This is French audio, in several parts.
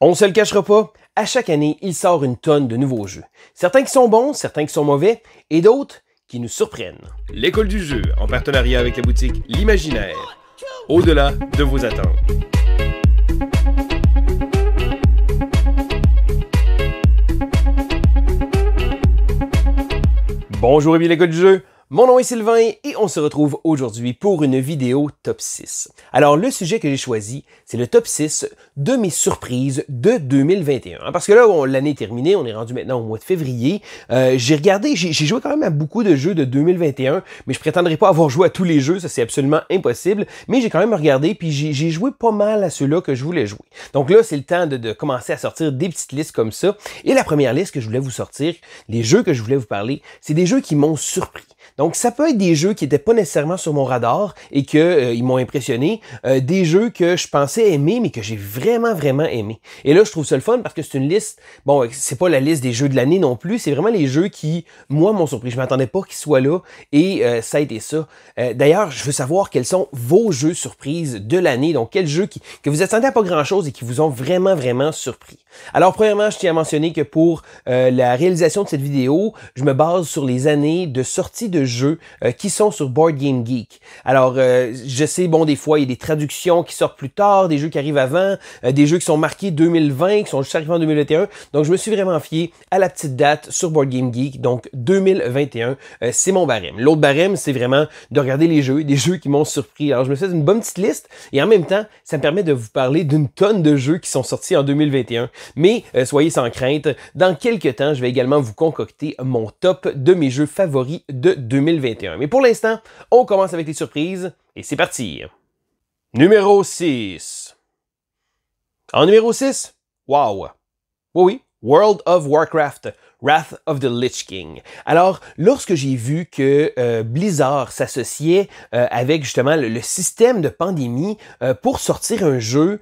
On ne se le cachera pas, à chaque année, il sort une tonne de nouveaux jeux. Certains qui sont bons, certains qui sont mauvais, et d'autres qui nous surprennent. L'école du jeu, en partenariat avec la boutique L'Imaginaire, au-delà de vos attentes. Bonjour et bien l'école du jeu, mon nom est Sylvain et on se retrouve aujourd'hui pour une vidéo top 6. Alors le sujet que j'ai choisi, c'est le top 6 de mes surprises de 2021. Parce que là, l'année est terminée, on est rendu maintenant au mois de février. J'ai joué quand même à beaucoup de jeux de 2021, mais je prétendrai pas avoir joué à tous les jeux, ça c'est absolument impossible. Mais j'ai quand même regardé, puis j'ai joué pas mal à ceux-là que je voulais jouer. Donc là, c'est le temps de commencer à sortir des petites listes comme ça. Et la première liste que je voulais vous sortir, les jeux que je voulais vous parler, c'est des jeux qui m'ont surpris. Donc, ça peut être des jeux qui n'étaient pas nécessairement sur mon radar et ils m'ont impressionné, des jeux que je pensais aimer, mais que j'ai vraiment aimé. Et là, je trouve ça le fun parce que c'est une liste, bon, c'est pas la liste des jeux de l'année non plus, c'est vraiment les jeux qui, moi, m'ont surpris. Je m'attendais pas qu'ils soient là et ça a été ça. D'ailleurs, je veux savoir quels sont vos jeux surprises de l'année, donc quels jeux que vous attendez à pas grand-chose et qui vous ont vraiment surpris. Alors, premièrement, je tiens à mentionner que pour la réalisation de cette vidéo, je me base sur les années de sortie de jeux qui sont sur Board Game Geek. Alors, je sais, bon, des fois, il y a des traductions qui sortent plus tard, des jeux qui arrivent avant, des jeux qui sont marqués 2020, qui sont juste arrivés en 2021. Donc, je me suis vraiment fié à la petite date sur Board Game Geek. Donc, 2021, c'est mon barème. L'autre barème, c'est vraiment de regarder les jeux, des jeux qui m'ont surpris. Alors, je me suis fait une bonne petite liste et en même temps, ça me permet de vous parler d'une tonne de jeux qui sont sortis en 2021. Mais soyez sans crainte, dans quelques temps, je vais également vous concocter mon top de mes jeux favoris de 2021. Mais pour l'instant, on commence avec les surprises et c'est parti. Numéro 6. En numéro 6, wow. Oui, World of Warcraft, Wrath of the Lich King. Alors, lorsque j'ai vu que Blizzard s'associait avec justement le système de pandémie pour sortir un jeu,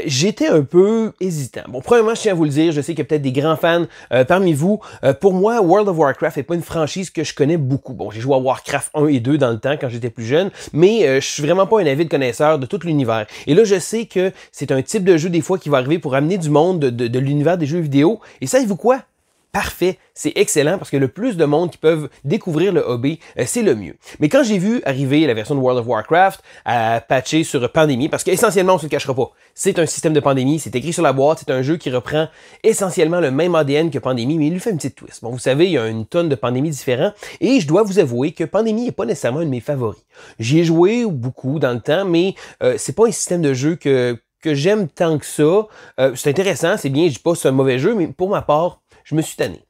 j'étais un peu hésitant. Bon, premièrement, je tiens à vous le dire, je sais qu'il y a peut-être des grands fans parmi vous. Pour moi, World of Warcraft n'est pas une franchise que je connais beaucoup. Bon, j'ai joué à Warcraft 1 et 2 dans le temps quand j'étais plus jeune, mais je suis vraiment pas un avide connaisseur de tout l'univers. Et là, je sais que c'est un type de jeu des fois qui va arriver pour amener du monde de l'univers des jeux vidéo. Et savez-vous quoi? Parfait, c'est excellent parce que le plus de monde qui peuvent découvrir le hobby, c'est le mieux. Mais quand j'ai vu arriver la version de World of Warcraft à patcher sur Pandémie, parce qu'essentiellement, on se le cachera pas, c'est un système de Pandémie, c'est écrit sur la boîte, c'est un jeu qui reprend essentiellement le même ADN que Pandémie, mais il lui fait une petite twist. Bon, vous savez, il y a une tonne de Pandémie différents et je dois vous avouer que Pandémie n'est pas nécessairement un de mes favoris. J'y ai joué beaucoup dans le temps, mais c'est pas un système de jeu que j'aime tant que ça. C'est intéressant, c'est bien, je dis pas que c'est un mauvais jeu, mais pour ma part, je me suis tanné.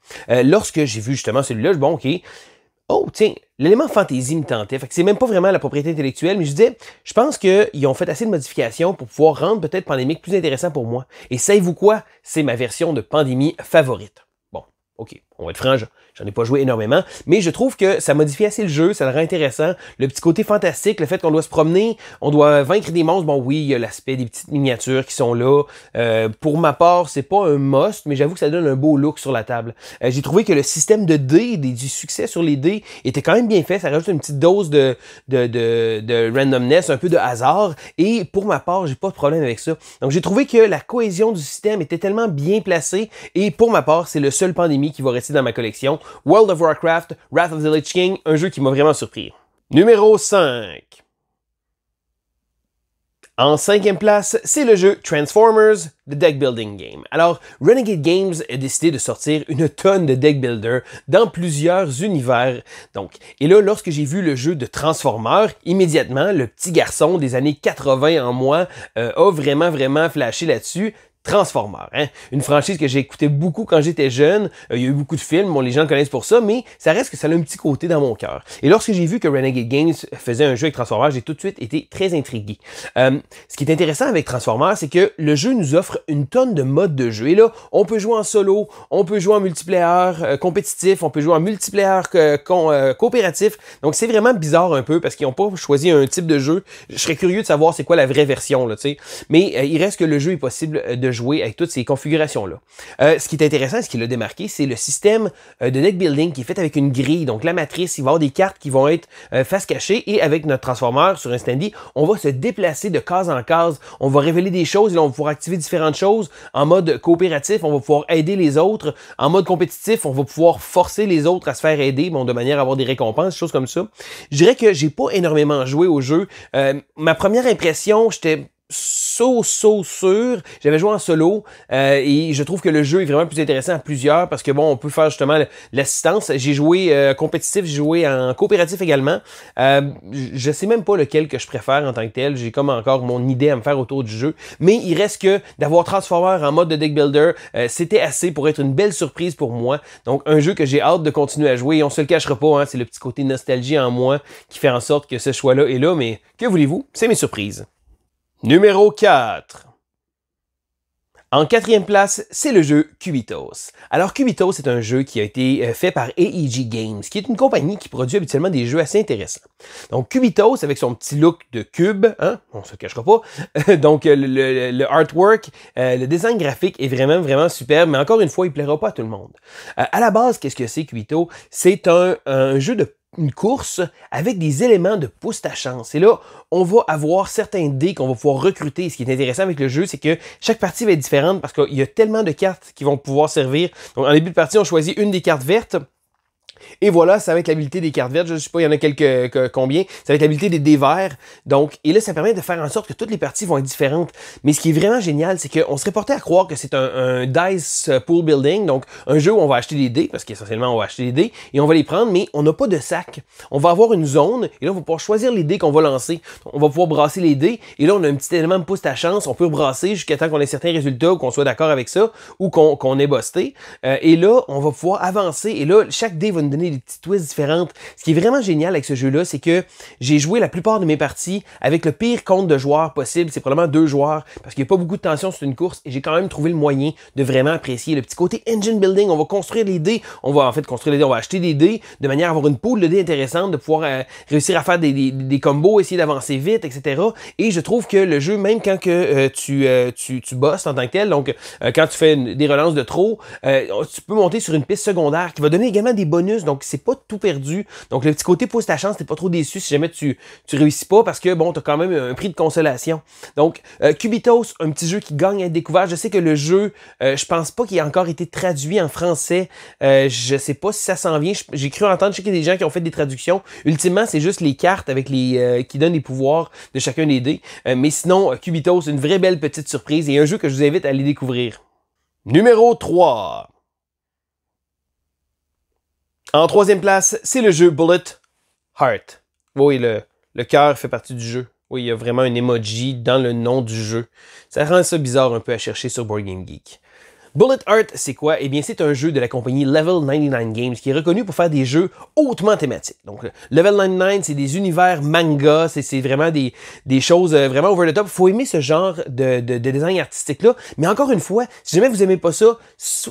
Lorsque j'ai vu justement celui-là, je dis bon, ok, oh tiens, l'élément fantasy me tentait. Fait que c'est même pas vraiment la propriété intellectuelle, mais je disais, je pense qu'ils ont fait assez de modifications pour pouvoir rendre peut-être Pandémique plus intéressant pour moi. Et savez-vous quoi? C'est ma version de Pandémie favorite. Bon, ok, on va être franc, j'en ai pas joué énormément, mais je trouve que ça modifie assez le jeu, ça le rend intéressant. Le petit côté fantastique, le fait qu'on doit se promener, on doit vaincre des monstres. Bon oui, il y a l'aspect des petites miniatures qui sont là. Pour ma part, c'est pas un must, mais j'avoue que ça donne un beau look sur la table. J'ai trouvé que le système de dés, du succès sur les dés, était quand même bien fait. Ça rajoute une petite dose de randomness, un peu de hasard. Et pour ma part, j'ai pas de problème avec ça. Donc j'ai trouvé que la cohésion du système était tellement bien placée. Et pour ma part, c'est le seul Pandémie qui va rester dans ma collection. World of Warcraft, Wrath of the Lich King, un jeu qui m'a vraiment surpris. Numéro 5. En 5e place, c'est le jeu Transformers, The Deck Building Game. Alors, Renegade Games a décidé de sortir une tonne de deck builder dans plusieurs univers. Donc, et là, lorsque j'ai vu le jeu de Transformers, immédiatement, le petit garçon des années 80 en moi a vraiment flashé là-dessus. Transformers, hein? Une franchise que j'ai écouté beaucoup quand j'étais jeune. Il y a eu beaucoup de films, bon, les gens le connaissent pour ça, mais ça reste que ça a un petit côté dans mon cœur. Et lorsque j'ai vu que Renegade Games faisait un jeu avec Transformers, j'ai tout de suite été très intrigué. Ce qui est intéressant avec Transformers, c'est que le jeu nous offre une tonne de modes de jeu. Et là, on peut jouer en solo, on peut jouer en multiplayer compétitif, on peut jouer en multiplayer coopératif. Donc c'est vraiment bizarre un peu parce qu'ils n'ont pas choisi un type de jeu. Je serais curieux de savoir c'est quoi la vraie version, là, tu sais. Mais il reste que le jeu est possible de jouer avec toutes ces configurations-là. Ce qui est intéressant, ce qui l'a démarqué, c'est le système de deck building qui est fait avec une grille. Donc la matrice, il va y avoir des cartes qui vont être face cachée et avec notre transformeur sur un standy, on va se déplacer de case en case. On va révéler des choses et là, on va pouvoir activer différentes choses. En mode coopératif, on va pouvoir aider les autres. En mode compétitif, on va pouvoir forcer les autres à se faire aider, bon, de manière à avoir des récompenses, des choses comme ça. Je dirais que j'ai pas énormément joué au jeu. Ma première impression, j'étais sûr. J'avais joué en solo et je trouve que le jeu est vraiment plus intéressant à plusieurs parce que bon, on peut faire justement l'assistance. J'ai joué compétitif, j'ai joué en coopératif également. Je sais même pas lequel que je préfère en tant que tel. J'ai comme encore mon idée à me faire autour du jeu. Mais il reste que d'avoir Transformer en mode de deck builder, c'était assez pour être une belle surprise pour moi. Donc un jeu que j'ai hâte de continuer à jouer. Et on se le cachera pas, hein, c'est le petit côté nostalgie en moi qui fait en sorte que ce choix-là est là. Mais que voulez-vous? C'est mes surprises. Numéro 4. En quatrième place, c'est le jeu Cubitos. Alors Cubitos, c'est un jeu qui a été fait par AEG Games, qui est une compagnie qui produit habituellement des jeux assez intéressants. Donc Cubitos, avec son petit look de cube, hein, on se le cachera pas, donc le artwork, le design graphique est vraiment superbe, mais encore une fois, il plaira pas à tout le monde. À la base, qu'est-ce que c'est Cubitos? C'est un jeu de une course avec des éléments de pousse ta chance. Et là, on va avoir certains dés qu'on va pouvoir recruter. Ce qui est intéressant avec le jeu, c'est que chaque partie va être différente parce qu'il y a tellement de cartes qui vont pouvoir servir. Donc, en début de partie, on choisit une des cartes vertes. Et voilà, ça va être l'habilité des cartes vertes. Je ne sais pas, il y en a combien. Ça va être l'habilité des dés verts. Donc, et là, ça permet de faire en sorte que toutes les parties vont être différentes. Mais ce qui est vraiment génial, c'est qu'on serait porté à croire que c'est un dice pool building. Donc, un jeu où on va acheter des dés, parce qu'essentiellement, on va acheter des dés, et on va les prendre, mais on n'a pas de sac. On va avoir une zone, et là, on va pouvoir choisir les dés qu'on va lancer. On va pouvoir brasser les dés, et là, on a un petit élément de pousse ta chance. On peut brasser jusqu'à temps qu'on ait certains résultats, ou qu'on soit d'accord avec ça, ou qu'on ait busté. Et là, on va pouvoir avancer, et là, chaque dé va nous donner des petites twists différentes. Ce qui est vraiment génial avec ce jeu-là, c'est que j'ai joué la plupart de mes parties avec le pire compte de joueurs possible. C'est probablement 2 joueurs parce qu'il n'y a pas beaucoup de tension sur une course et j'ai quand même trouvé le moyen de vraiment apprécier le petit côté engine building. On va construire les dés. On va en fait construire les dés. On va acheter des dés de manière à avoir une pool de dés intéressante, de pouvoir réussir à faire des combos, essayer d'avancer vite, etc. Et je trouve que le jeu, même quand que tu bosses en tant que tel, donc quand tu fais des relances de trop, tu peux monter sur une piste secondaire qui va donner également des bonus. Donc, c'est pas tout perdu. Donc, le petit côté pousse ta chance, t'es pas trop déçu si jamais tu réussis pas parce que, bon, t'as quand même un prix de consolation. Donc, Cubitos, un petit jeu qui gagne à être découvert. Je sais que le jeu, je pense pas qu'il ait encore été traduit en français. Je sais pas si ça s'en vient. J'ai cru entendre, je sais qu'il y a des gens qui ont fait des traductions. Ultimement, c'est juste les cartes avec les qui donnent les pouvoirs de chacun des dés. Mais sinon, Cubitos, une vraie belle petite surprise et un jeu que je vous invite à aller découvrir. Numéro 3. En troisième place, c'est le jeu Bullet Heart. Oui, le cœur fait partie du jeu. Oui, il y a vraiment un emoji dans le nom du jeu. Ça rend ça bizarre un peu à chercher sur Board Game Geek. Bullet Heart, c'est quoi? Eh bien, c'est un jeu de la compagnie Level 99 Games qui est reconnu pour faire des jeux hautement thématiques. Donc, Level 99, c'est des univers manga, c'est vraiment des choses vraiment over the top. Faut aimer ce genre de design artistique-là. Mais encore une fois, si jamais vous aimez pas ça,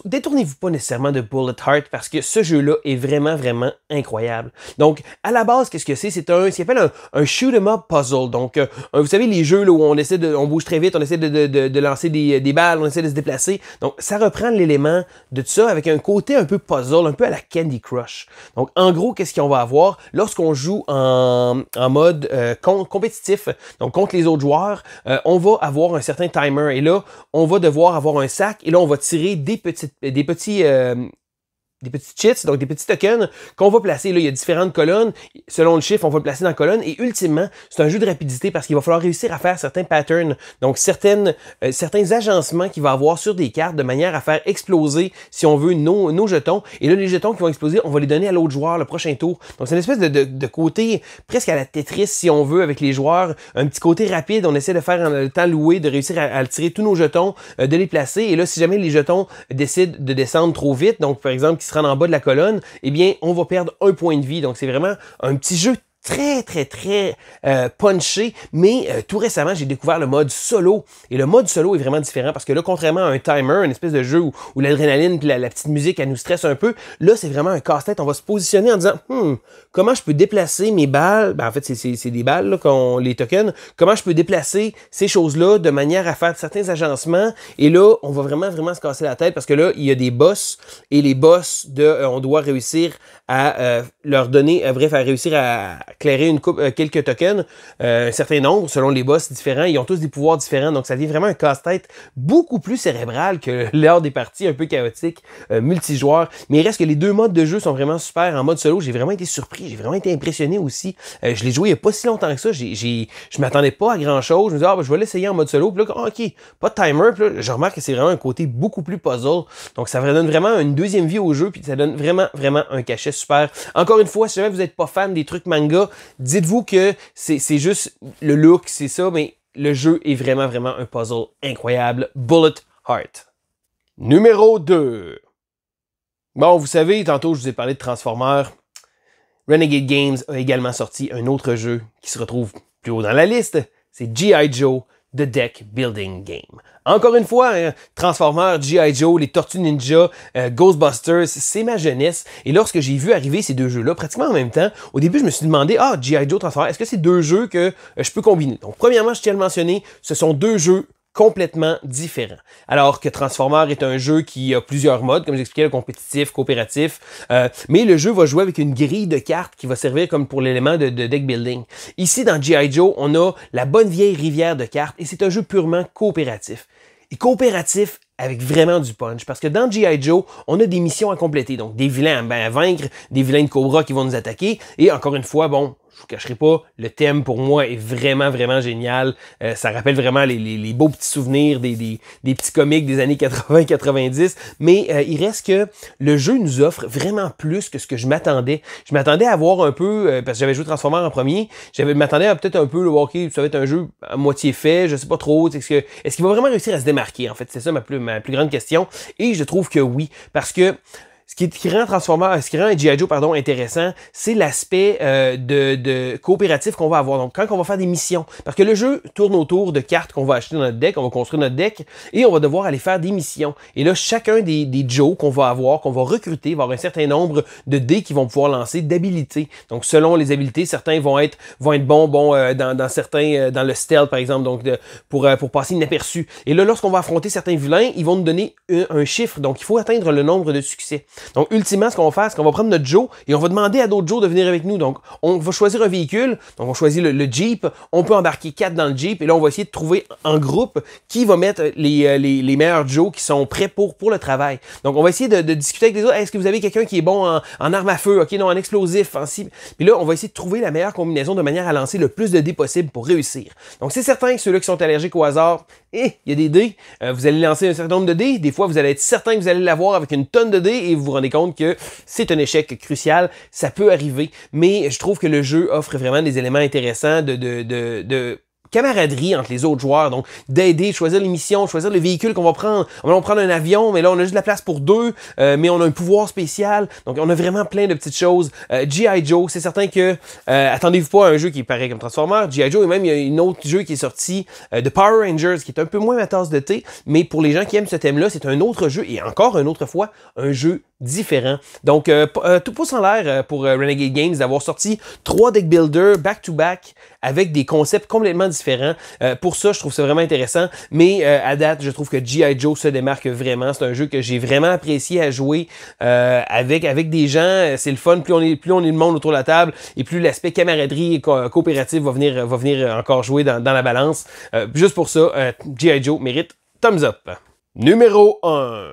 détournez-vous pas nécessairement de Bullet Heart parce que ce jeu-là est vraiment incroyable. Donc, à la base, qu'est-ce que c'est? C'est ce qu'on appelle un shoot 'em up puzzle. Donc, vous savez, les jeux là, où on bouge très vite, on essaie de lancer des balles, on essaie de se déplacer. Donc, ça reprend l'élément de tout ça avec un côté un peu puzzle, un peu à la Candy Crush. Donc, en gros, qu'est-ce qu'on va avoir lorsqu'on joue en mode compétitif, donc contre les autres joueurs, on va avoir un certain timer et là, on va devoir avoir un sac et là, on va tirer des petits cheats, donc des petits tokens qu'on va placer. Là, il y a différentes colonnes. Selon le chiffre, on va le placer dans la colonne. Et ultimement, c'est un jeu de rapidité parce qu'il va falloir réussir à faire certains patterns, donc certains agencements qu'il va avoir sur des cartes de manière à faire exploser, si on veut, nos jetons. Et là, les jetons qui vont exploser, on va les donner à l'autre joueur le prochain tour. Donc, c'est une espèce de côté presque à la Tetris, si on veut, avec les joueurs. Un petit côté rapide. On essaie de faire le temps loué, de réussir à tirer tous nos jetons, de les placer. Et là, si jamais les jetons décident de descendre trop vite, donc par exemple, qui se rendent en bas de la colonne, eh bien, on va perdre un point de vie. Donc, c'est vraiment un petit jeu très punché, mais tout récemment, j'ai découvert le mode solo. Et le mode solo est vraiment différent parce que là, contrairement à un timer, une espèce de jeu où l'adrénaline et la petite musique, elle nous stresse un peu, là, c'est vraiment un casse-tête. On va se positionner en disant, comment je peux déplacer mes balles? Ben, en fait, c'est des balles, là, les tokens. Comment je peux déplacer ces choses-là de manière à faire certains agencements? Et là, on va vraiment se casser la tête parce que là, il y a des boss et les boss, on doit réussir à leur donner, bref, à réussir à clairer quelques tokens, un certain nombre, selon les boss différents. Ils ont tous des pouvoirs différents, donc ça devient vraiment un casse-tête beaucoup plus cérébral que lors des parties un peu chaotiques, multijoueurs. Mais il reste que les deux modes de jeu sont vraiment super. En mode solo, j'ai vraiment été surpris, j'ai vraiment été impressionné aussi. Je l'ai joué il n'y a pas si longtemps que ça. Je m'attendais pas à grand-chose. Je me disais, je vais l'essayer en mode solo. Puis là, OK, pas de timer. Puis là, je remarque que c'est vraiment un côté beaucoup plus puzzle. Donc, ça donne vraiment une deuxième vie au jeu, puis ça donne vraiment un cachet super. Encore une fois, si jamais vous n'êtes pas fan des trucs manga, dites-vous que c'est juste le look, c'est ça, mais le jeu est vraiment un puzzle incroyable. Bullet Heart. Numéro 2. Bon, vous savez, tantôt je vous ai parlé de Transformers. Renegade Games a également sorti un autre jeu qui se retrouve plus haut dans la liste. C'est G.I. Joe, The Deck Building Game. Encore une fois, Transformers, G.I. Joe, les Tortues Ninja, Ghostbusters, c'est ma jeunesse. Et lorsque j'ai vu arriver ces deux jeux-là, pratiquement en même temps, au début, je me suis demandé, G.I. Joe, Transformers, est-ce que c'est deux jeux que je peux combiner? Donc, premièrement, je tiens à le mentionner, ce sont deux jeux complètement différent. Alors que Transformers est un jeu qui a plusieurs modes, comme j'expliquais, le compétitif, coopératif, mais le jeu va jouer avec une grille de cartes qui va servir comme pour l'élément de deck building. Ici, dans G.I. Joe, on a la bonne vieille rivière de cartes et c'est un jeu purement coopératif. Et coopératif avec vraiment du punch, parce que dans G.I. Joe, on a des missions à compléter, donc des vilains à vaincre, des vilains de Cobra qui vont nous attaquer, et encore une fois, bon, je vous cacherai pas, le thème pour moi est vraiment génial. Ça rappelle vraiment les beaux petits souvenirs des petits comics des années 80-90. Mais il reste que le jeu nous offre vraiment plus que ce que je m'attendais. Je m'attendais à voir un peu, parce que j'avais joué Transformers en premier, m'attendais à peut-être un peu, ok, ça va être un jeu à moitié fait, je sais pas trop. Est-ce qu'il va vraiment réussir à se démarquer? En fait, c'est ça ma plus grande question. Et je trouve que oui, parce que ce qui rend G.I. Joe, intéressant, c'est l'aspect de coopératif qu'on va avoir. Donc, quand on va faire des missions, parce que le jeu tourne autour de cartes qu'on va acheter dans notre deck, on va construire notre deck, et on va devoir aller faire des missions. Et là, chacun des Joe qu'on va avoir, qu'on va recruter, va avoir un certain nombre de dés qu'ils vont pouvoir lancer, d'habilités. Donc, selon les habilités, certains vont être bons dans certains, dans le stealth, par exemple, donc pour passer inaperçu. Et là, lorsqu'on va affronter certains vilains, ils vont nous donner un chiffre. Donc, il faut atteindre le nombre de succès. Donc, ultimement, ce qu'on va faire, c'est qu'on va prendre notre Joe et on va demander à d'autres Joe de venir avec nous. Donc, on va choisir un véhicule. Donc, on choisit le Jeep. On peut embarquer 4 dans le Jeep. Et là, on va essayer de trouver en groupe qui va mettre les meilleurs Joe qui sont prêts pour le travail. Donc, on va essayer de discuter avec les autres. Est-ce que vous avez quelqu'un qui est bon en arme à feu? OK, non, en explosif, en cible. Puis là, on va essayer de trouver la meilleure combinaison de manière à lancer le plus de dés possible pour réussir. Donc, c'est certain que ceux-là qui sont allergiques au hasard, il y a des dés. Vous allez lancer un certain nombre de dés. Des fois, vous allez être certain que vous allez l'avoir avec une tonne de dés et vous vous rendez compte que c'est un échec crucial. Ça peut arriver, mais je trouve que le jeu offre vraiment des éléments intéressants de camaraderie entre les autres joueurs, donc d'aider, choisir les missions, choisir le véhicule qu'on va prendre. On va prendre un avion, mais là on a juste de la place pour deux, mais on a un pouvoir spécial, donc on a vraiment plein de petites choses. G.I. Joe, c'est certain que attendez-vous pas à un jeu qui est pareil comme Transformers. G.I. Joe, et même il y a un autre jeu qui est sorti de Power Rangers, qui est un peu moins ma tasse de thé, mais pour les gens qui aiment ce thème-là, c'est un autre jeu, et encore une autre fois, un jeu différent. Donc, tout pouce en l'air pour Renegade Games d'avoir sorti 3 deck builders back-to-back avec des concepts complètement différents. Pour ça, je trouve ça vraiment intéressant. Mais à date, je trouve que G.I. Joe se démarque vraiment. C'est un jeu que j'ai vraiment apprécié à jouer avec des gens. C'est le fun. Plus on est de monde autour de la table et plus l'aspect camaraderie et coopératif va venir encore jouer dans la balance. Juste pour ça, G.I. Joe mérite thumbs up. Numéro 1.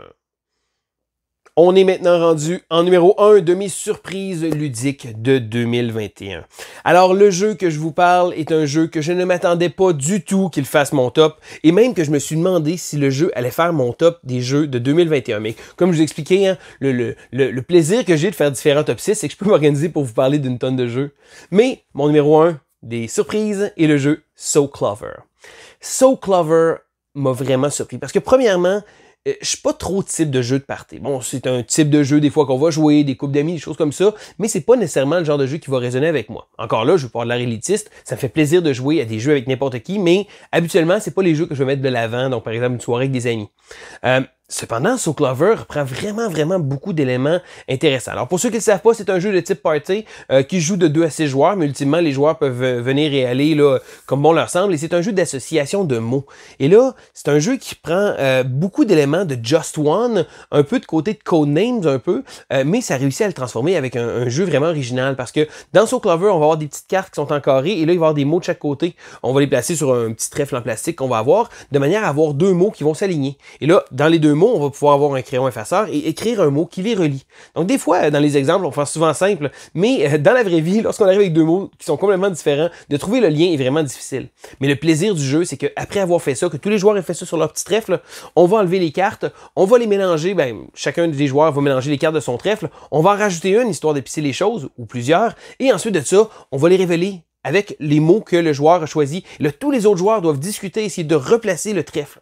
On est maintenant rendu en numéro 1 de mes surprises ludiques de 2021. Alors, le jeu que je vous parle est un jeu que je ne m'attendais pas du tout qu'il fasse mon top, et même que je me suis demandé si le jeu allait faire mon top des jeux de 2021. Mais comme je vous expliquais, hein, le plaisir que j'ai de faire différents top 6, c'est que je peux m'organiser pour vous parler d'une tonne de jeux. Mais mon numéro 1 des surprises est le jeu So Clover. So Clover m'a vraiment surpris, parce que premièrement, je suis pas trop type de jeu de party. Bon, c'est un type de jeu des fois qu'on va jouer, des couples d'amis, des choses comme ça, mais c'est pas nécessairement le genre de jeu qui va résonner avec moi. Encore là, je veux pas de l'air élitiste, ça me fait plaisir de jouer à des jeux avec n'importe qui, mais habituellement, c'est pas les jeux que je vais mettre de l'avant, donc par exemple une soirée avec des amis. Cependant, So Clover reprend vraiment beaucoup d'éléments intéressants. Alors pour ceux qui ne le savent pas, c'est un jeu de type party qui joue de 2 à 6 joueurs, mais ultimement les joueurs peuvent venir et aller là, comme bon leur semble, et c'est un jeu d'association de mots. Et là, c'est un jeu qui prend beaucoup d'éléments de Just One, un peu de côté de Codenames un peu, mais ça réussit à le transformer avec un jeu vraiment original, parce que dans So Clover, on va avoir des petites cartes qui sont en carré, et là il va y avoir des mots de chaque côté. On va les placer sur un petit trèfle en plastique qu'on va avoir, de manière à avoir 2 mots qui vont s'aligner. Et là, dans les 2 mots, on va pouvoir avoir un crayon effaceur et écrire un mot qui les relie. Donc des fois, dans les exemples, on fait souvent simple, mais dans la vraie vie, lorsqu'on arrive avec 2 mots qui sont complètement différents, de trouver le lien est vraiment difficile. Mais le plaisir du jeu, c'est qu'après avoir fait ça, que tous les joueurs aient fait ça sur leur petit trèfle, on va enlever les cartes, on va les mélanger, chacun des joueurs va mélanger les cartes de son trèfle, on va en rajouter une, histoire d'épicer les choses, ou plusieurs, et ensuite de ça, on va les révéler avec les mots que le joueur a choisis. Là, tous les autres joueurs doivent discuter, essayer de replacer le trèfle.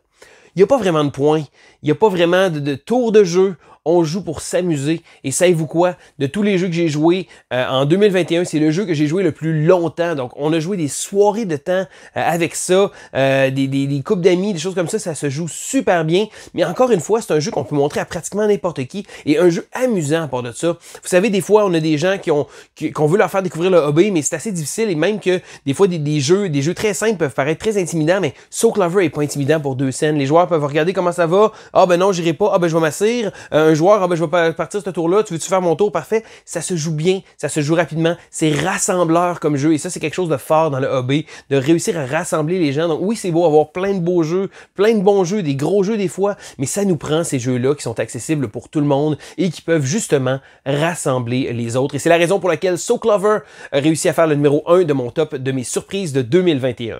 Il n'y a pas vraiment de points, il n'y a pas vraiment de tour de jeu. On joue pour s'amuser. Et savez-vous quoi? De tous les jeux que j'ai joués en 2021, c'est le jeu que j'ai joué le plus longtemps. Donc, on a joué des soirées de temps avec ça, des couples d'amis, des choses comme ça se joue super bien. Mais encore une fois, c'est un jeu qu'on peut montrer à pratiquement n'importe qui et un jeu amusant à part de ça. Vous savez, des fois, on a des gens qu'on veut leur faire découvrir le hobby, mais c'est assez difficile et même que des fois, des jeux très simples peuvent paraître très intimidants, mais So Clover est pas intimidant pour 2 scènes. Les joueurs peuvent regarder comment ça va. Ah ben non, j'irai pas. Ah ben je vais m'asseoir. Un joueur, je vais partir ce tour-là, tu veux-tu faire mon tour? Parfait. Ça se joue bien, ça se joue rapidement. C'est rassembleur comme jeu et ça, c'est quelque chose de fort dans le hobby, de réussir à rassembler les gens. Donc oui, c'est beau avoir plein de beaux jeux, plein de bons jeux, des gros jeux des fois, mais ça nous prend ces jeux-là qui sont accessibles pour tout le monde et qui peuvent justement rassembler les autres. Et c'est la raison pour laquelle So Clover a réussi à faire le numéro 1 de mon top de mes surprises de 2021.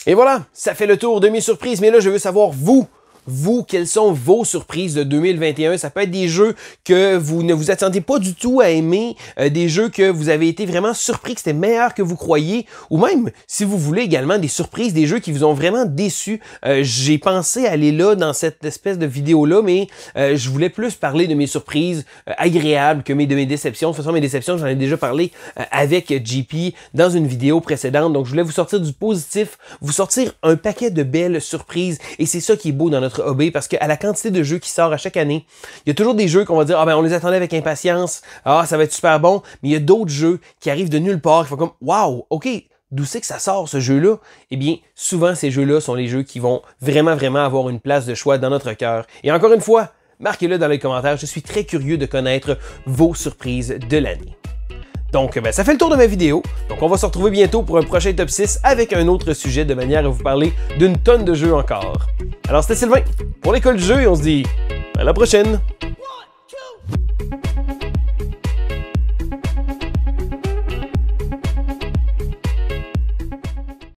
Et voilà, ça fait le tour de mes surprises, mais là, je veux savoir, vous, quelles sont vos surprises de 2021? Ça peut être des jeux que vous ne vous attendiez pas du tout à aimer, des jeux que vous avez été vraiment surpris que c'était meilleur que vous croyiez, ou même, si vous voulez également, des surprises, des jeux qui vous ont vraiment déçus. J'ai pensé aller là dans cette espèce de vidéo-là, mais je voulais plus parler de mes surprises agréables que de mes déceptions. De toute façon, mes déceptions, j'en ai déjà parlé avec JP dans une vidéo précédente, donc je voulais vous sortir du positif, vous sortir un paquet de belles surprises, et c'est ça qui est beau dans notre hobby, parce qu'à la quantité de jeux qui sort à chaque année, il y a toujours des jeux qu'on va dire, on les attendait avec impatience, ça va être super bon, mais il y a d'autres jeux qui arrivent de nulle part, qui font comme, wow, ok, d'où c'est que ça sort ce jeu-là? Eh bien, souvent ces jeux-là sont les jeux qui vont vraiment avoir une place de choix dans notre cœur. Et encore une fois, marquez-le dans les commentaires, je suis très curieux de connaître vos surprises de l'année. Donc, ça fait le tour de ma vidéo. Donc, on va se retrouver bientôt pour un prochain top 6 avec un autre sujet de manière à vous parler d'une tonne de jeux encore. Alors, c'était Sylvain pour l'École du jeu et on se dit à la prochaine!